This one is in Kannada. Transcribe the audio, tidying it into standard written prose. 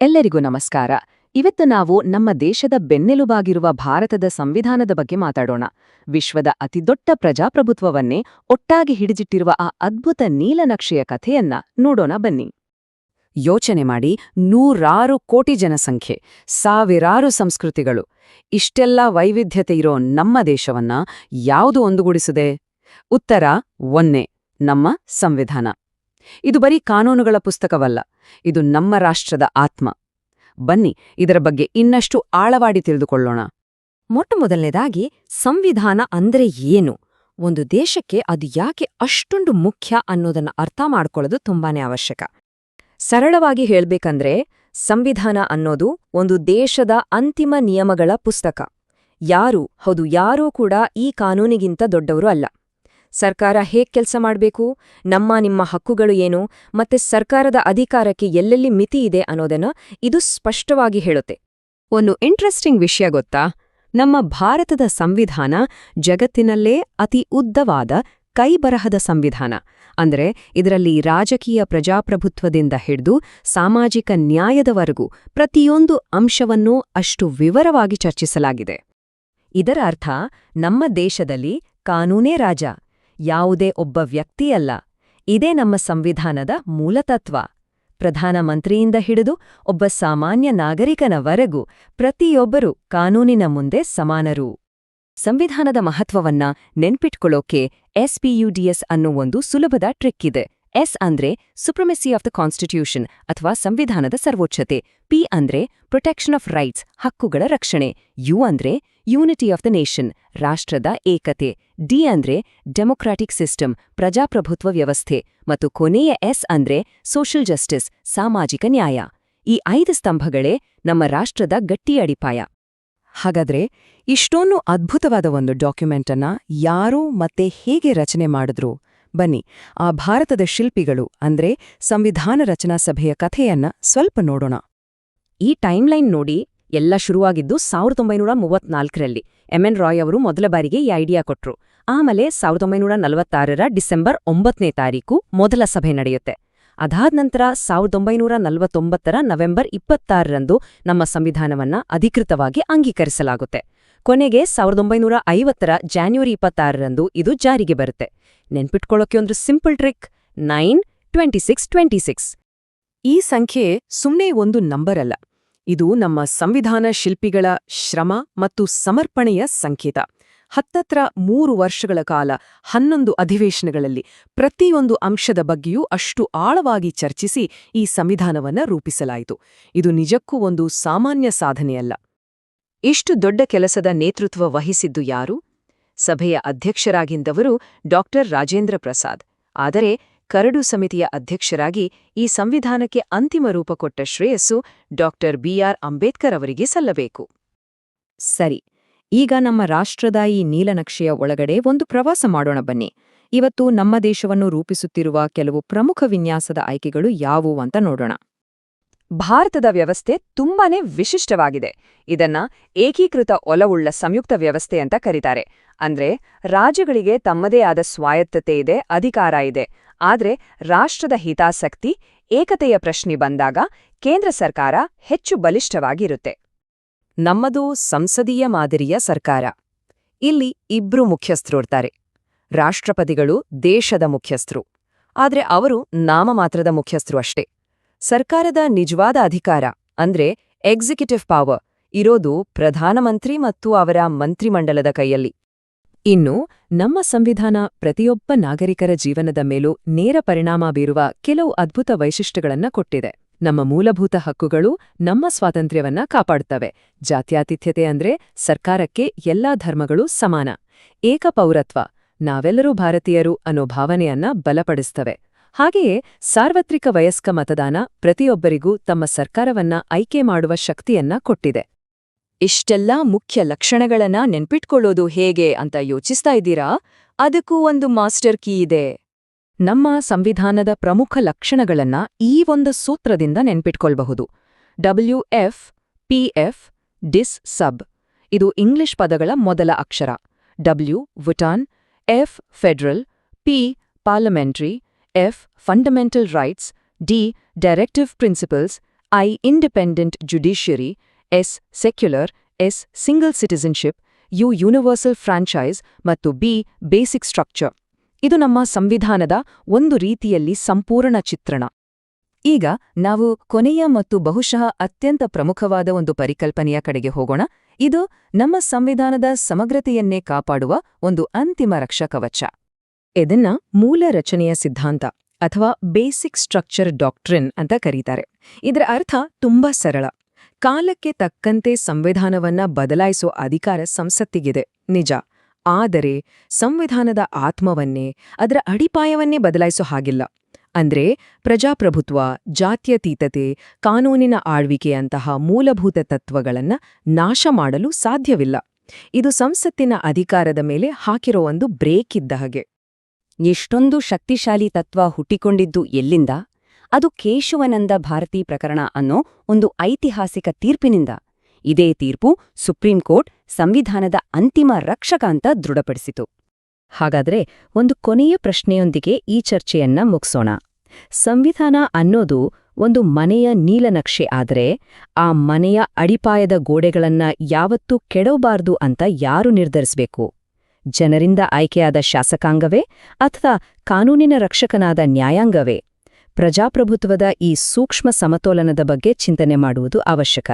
ಎಲ್ಲರಿಗೂ ನಮಸ್ಕಾರ. ಇವತ್ತು ನಾವು ನಮ್ಮ ದೇಶದ ಬೆನ್ನೆಲುಬಾಗಿರುವ ಭಾರತದ ಸಂವಿಧಾನದ ಬಗ್ಗೆ ಮಾತಾಡೋಣ. ವಿಶ್ವದ ಅತಿದೊಡ್ಡ ಪ್ರಜಾಪ್ರಭುತ್ವವನ್ನೇ ಒಟ್ಟಾಗಿ ಹಿಡಿದಿಟ್ಟಿರುವ ಆ ಅದ್ಭುತ ನೀಲನಕ್ಷೆಯ ಕಥೆಯನ್ನ ನೋಡೋಣ ಬನ್ನಿ. ಯೋಚನೆ ಮಾಡಿ, 100 ಕೋಟಿ ಜನಸಂಖ್ಯೆ, ಸಾವಿರಾರು ಸಂಸ್ಕೃತಿಗಳು, ಇಷ್ಟೆಲ್ಲ ವೈವಿಧ್ಯತೆ ಇರೋ ನಮ್ಮ ದೇಶವನ್ನ ಯಾವುದು ಒಂದುಗೂಡಿಸಿದೆ? ಉತ್ತರ ಒಂದೇ, ನಮ್ಮ ಸಂವಿಧಾನ. ಇದು ಬರೀ ಕಾನೂನುಗಳ ಪುಸ್ತಕವಲ್ಲ, ಇದು ನಮ್ಮ ರಾಷ್ಟ್ರದ ಆತ್ಮ. ಬನ್ನಿ ಇದರ ಬಗ್ಗೆ ಇನ್ನಷ್ಟು ಆಳವಾಗಿ ತಿಳಿದುಕೊಳ್ಳೋಣ. ಮೊಟ್ಟಮೊದಲನೇದಾಗಿ ಸಂವಿಧಾನ ಅಂದ್ರೆ ಏನು, ಒಂದು ದೇಶಕ್ಕೆ ಅದು ಯಾಕೆ ಅಷ್ಟೊಂದು ಮುಖ್ಯ ಅನ್ನೋದನ್ನ ಅರ್ಥ ಮಾಡ್ಕೊಳ್ಳೋದು ತುಂಬಾನೇ ಅವಶ್ಯಕ. ಸರಳವಾಗಿ ಹೇಳ್ಬೇಕಂದ್ರೆ ಸಂವಿಧಾನ ಅನ್ನೋದು ಒಂದು ದೇಶದ ಅಂತಿಮ ನಿಯಮಗಳ ಪುಸ್ತಕ. ಯಾರೂ ಕೂಡ ಈ ಕಾನೂನಿಗಿಂತ ದೊಡ್ಡವರು ಅಲ್ಲ. ಸರ್ಕಾರ ಹೇಗ್ ಕೆಲಸ ಮಾಡಬೇಕು, ನಿಮ್ಮ ಹಕ್ಕುಗಳು ಏನು, ಮತ್ತೆ ಸರ್ಕಾರದ ಅಧಿಕಾರಕ್ಕೆ ಎಲ್ಲೆಲ್ಲಿ ಮಿತಿ ಇದೆ ಅನ್ನೋದನ್ನ ಇದು ಸ್ಪಷ್ಟವಾಗಿ ಹೇಳುತ್ತೆ. ಒಂದು ಇಂಟ್ರೆಸ್ಟಿಂಗ್ ವಿಷಯ ಗೊತ್ತಾ? ನಮ್ಮ ಭಾರತದ ಸಂವಿಧಾನ ಜಗತ್ತಿನಲ್ಲೇ ಅತಿ ಉದ್ದವಾದ ಕೈಬರಹದ ಸಂವಿಧಾನ. ಅಂದ್ರೆ ಇದರಲ್ಲಿ ರಾಜಕೀಯ ಪ್ರಜಾಪ್ರಭುತ್ವದಿಂದ ಹಿಡಿದು ಸಾಮಾಜಿಕ ನ್ಯಾಯದವರೆಗೂ ಪ್ರತಿಯೊಂದು ಅಂಶವನ್ನೂ ಅಷ್ಟು ವಿವರವಾಗಿ ಚರ್ಚಿಸಲಾಗಿದೆ. ಇದರ ಅರ್ಥ, ನಮ್ಮ ದೇಶದಲ್ಲಿ ಕಾನೂನೇ ರಾಜ, ಯಾವುದೇ ಒಬ್ಬ ವ್ಯಕ್ತಿಯಲ್ಲ. ಇದೇ ನಮ್ಮ ಸಂವಿಧಾನದ ಮೂಲತತ್ವ. ಪ್ರಧಾನಮಂತ್ರಿಯಿಂದ ಹಿಡಿದು ಒಬ್ಬ ಸಾಮಾನ್ಯ ನಾಗರಿಕನವರೆಗೂ ಪ್ರತಿಯೊಬ್ಬರೂ ಕಾನೂನಿನ ಮುಂದೆ ಸಮಾನರು. ಸಂವಿಧಾನದ ಮಹತ್ವವನ್ನ ನೆನ್ಪಿಟ್ಕೊಳ್ಳೋಕೆ SPUDS ಅನ್ನೋ ಒಂದು ಸುಲಭದ ಟ್ರಿಕ್ ಇದೆ. S ಅಂದ್ರೆ ಸುಪ್ರಮೆಸಿ ಆಫ್ ದ ಕಾನ್ಸ್ಟಿಟ್ಯೂಷನ್ ಅಥವಾ ಸಂವಿಧಾನದ ಸರ್ವೋಚ್ಚತೆ, P ಅಂದ್ರೆ ಪ್ರೊಟೆಕ್ಷನ್ ಆಫ್ ರೈಟ್ಸ್ ಹಕ್ಕುಗಳ ರಕ್ಷಣೆ, U ಅಂದ್ರೆ ಯೂನಿಟಿ ಆಫ್ ದ ನೇಷನ್ ರಾಷ್ಟ್ರದ ಏಕತೆ, D ಅಂದ್ರೆ ಡೆಮೊಕ್ರಾಟಿಕ್ ಸಿಸ್ಟಮ್ ಪ್ರಜಾಪ್ರಭುತ್ವ ವ್ಯವಸ್ಥೆ, ಮತ್ತು ಕೊನೆಯ S ಅಂದ್ರೆ ಸೋಷಿಯಲ್ ಜಸ್ಟಿಸ್ ಸಾಮಾಜಿಕ ನ್ಯಾಯ. ಈ 5 ಸ್ತಂಭಗಳೇ ನಮ್ಮ ರಾಷ್ಟ್ರದ ಗಟ್ಟಿ ಅಡಿಪಾಯ. ಹಾಗಾದ್ರೆ ಇಷ್ಟೊಂದು ಅದ್ಭುತವಾದ ಒಂದು ಡಾಕ್ಯುಮೆಂಟನ್ನ ಯಾರು ಮತ್ತೆ ಹೇಗೆ ರಚನೆ ಮಾಡಿದ್ರು? ಬನ್ನಿ ಆ ಭಾರತದ ಶಿಲ್ಪಿಗಳು ಅಂದ್ರೆ ಸಂವಿಧಾನ ರಚನಾ ಸಭೆಯ ಕಥೆಯನ್ನ ಸ್ವಲ್ಪ ನೋಡೋಣ. ಈ ಟೈಮ್ಲೈನ್ ನೋಡಿ, ಎಲ್ಲ ಶುರುವಾಗಿದ್ದು 1934ರಲ್ಲಿ MN ರಾಯ್ ಅವರು ಮೊದಲ ಬಾರಿಗೆ ಈ ಐಡಿಯಾ ಕೊಟ್ರು. ಆಮೇಲೆ 1946ರ ಡಿಸೆಂಬರ್ 9ನೇ ತಾರೀಕು ಮೊದಲ ಸಭೆ ನಡೆಯುತ್ತೆ. ಅದಾದ ನಂತರ 1949ರ ನವೆಂಬರ್ 26ರಂದು ನಮ್ಮ ಸಂವಿಧಾನವನ್ನ ಅಧಿಕೃತವಾಗಿ ಅಂಗೀಕರಿಸಲಾಗುತ್ತೆ. ಕೊನೆಗೆ 1950ರ ಜಾನ್ವರಿ 26ರಂದು ಇದು ಜಾರಿಗೆ ಬರುತ್ತೆ. ನೆನ್ಪಿಟ್ಕೊಳ್ಳೋಕೆ ಒಂದು ಸಿಂಪಲ್ ಟ್ರಿಕ್, 9-26-26. ಈ ಸಂಖ್ಯೆ ಸುಮ್ನೆ ಒಂದು ನಂಬರ್ ಅಲ್ಲ, ಇದು ನಮ್ಮ ಸಂವಿಧಾನ ಶಿಲ್ಪಿಗಳ ಶ್ರಮ ಮತ್ತು ಸಮರ್ಪಣೆಯ ಸಂಕೇತ. ಹತ್ತತ್ರ 3 ವರ್ಷಗಳ ಕಾಲ 11 ಅಧಿವೇಶನಗಳಲ್ಲಿ ಪ್ರತಿಯೊಂದು ಅಂಶದ ಬಗ್ಗೆಯೂ ಅಷ್ಟು ಆಳವಾಗಿ ಚರ್ಚಿಸಿ ಈ ಸಂವಿಧಾನವನ್ನ ರೂಪಿಸಲಾಯಿತು. ಇದು ನಿಜಕ್ಕೂ ಒಂದು ಸಾಮಾನ್ಯ ಸಾಧನೆಯಲ್ಲ. ಇಷ್ಟು ದೊಡ್ಡ ಕೆಲಸದ ನೇತೃತ್ವ ವಹಿಸಿದ್ದು ಯಾರು? ಸಭೆಯ ಅಧ್ಯಕ್ಷರಾಗಿದ್ದವರು ಡಾ. ರಾಜೇಂದ್ರ ಪ್ರಸಾದ್. ಆದರೆ ಕರಡು ಸಮಿತಿಯ ಅಧ್ಯಕ್ಷರಾಗಿ ಈ ಸಂವಿಧಾನಕ್ಕೆ ಅಂತಿಮ ರೂಪ ಕೊಟ್ಟ ಶ್ರೇಯಸ್ಸು ಡಾ. BR ಅಂಬೇಡ್ಕರ್ ಅವರಿಗೆ ಸಲ್ಲಬೇಕು. ಸರಿ, ಈಗ ನಮ್ಮ ರಾಷ್ಟ್ರದ ಈ ನೀಲನಕ್ಷೆಯ ಒಳಗಡೆ ಒಂದು ಪ್ರವಾಸ ಮಾಡೋಣ ಬನ್ನಿ. ಇವತ್ತು ನಮ್ಮ ದೇಶವನ್ನು ರೂಪಿಸುತ್ತಿರುವ ಕೆಲವು ಪ್ರಮುಖ ವಿನ್ಯಾಸದ ಆಯ್ಕೆಗಳು ಯಾವುವು ಅಂತ ನೋಡೋಣ. ಭಾರತದ ವ್ಯವಸ್ಥೆ ತುಂಬಾನೇ ವಿಶಿಷ್ಟವಾಗಿದೆ. ಇದನ್ನ ಏಕೀಕೃತ ಒಲವುಳ್ಳ ಸಂಯುಕ್ತ ವ್ಯವಸ್ಥೆ ಅಂತ ಕರೀತಾರೆ. ಅಂದ್ರೆ ರಾಜ್ಯಗಳಿಗೆ ತಮ್ಮದೇ ಆದ ಸ್ವಾಯತ್ತತೆ ಇದೆ, ಅಧಿಕಾರ ಇದೆ. ಆದ್ರೆ ರಾಷ್ಟ್ರದ ಹಿತಾಸಕ್ತಿ, ಏಕತೆಯ ಪ್ರಶ್ನೆ ಬಂದಾಗ ಕೇಂದ್ರ ಸರ್ಕಾರ ಹೆಚ್ಚು ಬಲಿಷ್ಠವಾಗಿರುತ್ತೆ. ನಮ್ಮದು ಸಂಸದೀಯ ಮಾದರಿಯ ಸರ್ಕಾರ. ಇಲ್ಲಿ 2 ಮುಖ್ಯಸ್ಥರು ಇರ್ತಾರೆ. ರಾಷ್ಟ್ರಪತಿಗಳು ದೇಶದ ಮುಖ್ಯಸ್ಥರು, ಆದ್ರೆ ಅವರು ನಾಮಮಾತ್ರದ ಮುಖ್ಯಸ್ಥರು ಅಷ್ಟೇ. ಸರ್ಕಾರದ ನಿಜವಾದ ಅಧಿಕಾರ ಅಂದ್ರೆ ಎಕ್ಸಿಕ್ಯೂಟಿವ್ ಪವರ್ ಇರೋದು ಪ್ರಧಾನಮಂತ್ರಿ ಮತ್ತು ಅವರ ಮಂತ್ರಿಮಂಡಲದ ಕೈಯಲ್ಲಿ. ಇನ್ನು ನಮ್ಮ ಸಂವಿಧಾನ ಪ್ರತಿಯೊಬ್ಬ ನಾಗರಿಕರ ಜೀವನದ ಮೇಲೂ ನೇರ ಪರಿಣಾಮ ಬೀರುವ ಕೆಲವು ಅದ್ಭುತ ವೈಶಿಷ್ಟ್ಯಗಳನ್ನ ಕೊಟ್ಟಿದೆ. ನಮ್ಮ ಮೂಲಭೂತ ಹಕ್ಕುಗಳು ನಮ್ಮ ಸ್ವಾತಂತ್ರ್ಯವನ್ನ ಕಾಪಾಡುತ್ತವೆ. ಜಾತ್ಯತೀತತೆ ಅಂದ್ರೆ ಸರ್ಕಾರಕ್ಕೆ ಎಲ್ಲಾ ಧರ್ಮಗಳು ಸಮಾನ. ಏಕಪೌರತ್ವ, ನಾವೆಲ್ಲರೂ ಭಾರತೀಯರು ಅನ್ನೋ ಭಾವನೆಯನ್ನ ಬಲಪಡಿಸ್ತವೆ. ಹಾಗೆಯೇ ಸಾರ್ವತ್ರಿಕ ವಯಸ್ಕ ಮತದಾನ ಪ್ರತಿಯೊಬ್ಬರಿಗೂ ತಮ್ಮ ಸರ್ಕಾರವನ್ನ ಆಯ್ಕೆ ಮಾಡುವ ಶಕ್ತಿಯನ್ನ ಕೊಟ್ಟಿದೆ. ಇಷ್ಟೆಲ್ಲಾ ಮುಖ್ಯ ಲಕ್ಷಣಗಳನ್ನ ನೆನ್ಪಿಟ್ಕೊಳ್ಳೋದು ಹೇಗೆ ಅಂತ ಯೋಚಿಸ್ತಾ ಇದ್ದೀರಾ? ಅದಕ್ಕೂ ಒಂದು ಮಾಸ್ಟರ್ ಕೀ ಇದೆ. ನಮ್ಮ ಸಂವಿಧಾನದ ಪ್ರಮುಖ ಲಕ್ಷಣಗಳನ್ನ ಈ ಒಂದು ಸೂತ್ರದಿಂದ ನೆನ್ಪಿಟ್ಕೊಳ್ಬಹುದು. WF PF DIS ಸಬ್. ಇದು ಇಂಗ್ಲಿಷ್ ಪದಗಳ ಮೊದಲ ಅಕ್ಷರ. W Bhutan, F federal, P parliamentary, F fundamental rights, D directive principles, I independent judiciary, S secular, S single citizenship, U universal franchise ಮತ್ತು ಬಿ ಬೇಸಿಕ್ ಸ್ಟ್ರಕ್ಚರ್. ಇದು ನಮ್ಮ ಸಂವಿಧಾನದ ಒಂದು ರೀತಿಯಲ್ಲಿ ಸಂಪೂರ್ಣ ಚಿತ್ರಣ. ಈಗ ನಾವು ಕೊನೆಯ ಮತ್ತು ಬಹುಶಃ ಅತ್ಯಂತ ಪ್ರಮುಖವಾದ ಒಂದು ಪರಿಕಲ್ಪನೆಯ ಕಡೆಗೆ ಹೋಗೋಣ. ಇದು ನಮ್ಮ ಸಂವಿಧಾನದ ಸಮಗ್ರತೆಯನ್ನೇ ಕಾಪಾಡುವ ಒಂದು ಅಂತಿಮ ರಕ್ಷಕವಚ. ಇದನ್ನ ಮೂಲ ರಚನೆಯ ಸಿದ್ಧಾಂತ ಅಥವಾ ಬೇಸಿಕ್ ಸ್ಟ್ರಕ್ಚರ್ ಡಾಕ್ಟ್ರಿನ್ ಅಂತ ಕರೀತಾರೆ. ಇದರ ಅರ್ಥ ತುಂಬಾ ಸರಳ. ಕಾಲಕ್ಕೆ ತಕ್ಕಂತೆ ಸಂವಿಧಾನವನ್ನ ಬದಲಾಯಿಸೋ ಅಧಿಕಾರ ಸಂಸತ್ತಿಗಿದೆ, ನಿಜ. ಆದರೆ ಸಂವಿಧಾನದ ಆತ್ಮವನ್ನೇ, ಅದರ ಅಡಿಪಾಯವನ್ನೇ ಬದಲಾಯಿಸೋ ಹಾಗಿಲ್ಲ. ಅಂದ್ರೆ ಪ್ರಜಾಪ್ರಭುತ್ವ, ಜಾತ್ಯತೀತತೆ, ಕಾನೂನಿನ ಆಳ್ವಿಕೆಯಂತಹ ಮೂಲಭೂತ ತತ್ವಗಳನ್ನ ನಾಶ ಮಾಡಲು ಸಾಧ್ಯವಿಲ್ಲ. ಇದು ಸಂಸತ್ತಿನ ಅಧಿಕಾರದ ಮೇಲೆ ಹಾಕಿರೋ ಒಂದು ಬ್ರೇಕ್ ಇದ್ದ ಹಾಗೆ. ಎಷ್ಟೊಂದು ಶಕ್ತಿಶಾಲಿ ತತ್ವ ಹುಟ್ಟಿಕೊಂಡಿದ್ದು ಎಲ್ಲಿಂದ? ಅದು ಕೇಶವಾನಂದ ಭಾರತಿ ಪ್ರಕರಣ ಅನ್ನೋ ಒಂದು ಐತಿಹಾಸಿಕ ತೀರ್ಪಿನಿಂದ. ಇದೇ ತೀರ್ಪು ಸುಪ್ರೀಂ ಕೋರ್ಟ್ ಸಂವಿಧಾನದ ಅಂತಿಮ ರಕ್ಷಕ ಅಂತ ದೃಢಪಡಿಸಿತು. ಹಾಗಾದ್ರೆ ಒಂದು ಕೊನೆಯ ಪ್ರಶ್ನೆಯೊಂದಿಗೆ ಈ ಚರ್ಚೆಯನ್ನ ಮುಗಿಸೋಣ. ಸಂವಿಧಾನ ಅನ್ನೋದು ಒಂದು ಮನೆಯ ನೀಲನಕ್ಷೆ ಆದರೆ ಆ ಮನೆಯ ಅಡಿಪಾಯದ ಗೋಡೆಗಳನ್ನ ಯಾವತ್ತೂ ಕೆಡವಬಾರ್ದು ಅಂತ ಯಾರು ನಿರ್ಧರಿಸಬೇಕು? ಜನರಿಂದ ಆಯ್ಕೆಯಾದ ಶಾಸಕಾಂಗವೇ ಅಥವಾ ಕಾನೂನಿನ ರಕ್ಷಕನಾದ ನ್ಯಾಯಾಂಗವೇ? ಪ್ರಜಾಪ್ರಭುತ್ವದ ಈ ಸೂಕ್ಷ್ಮ ಸಮತೋಲನದ ಬಗ್ಗೆ ಚಿಂತನೆ ಮಾಡುವುದು ಅವಶ್ಯಕ.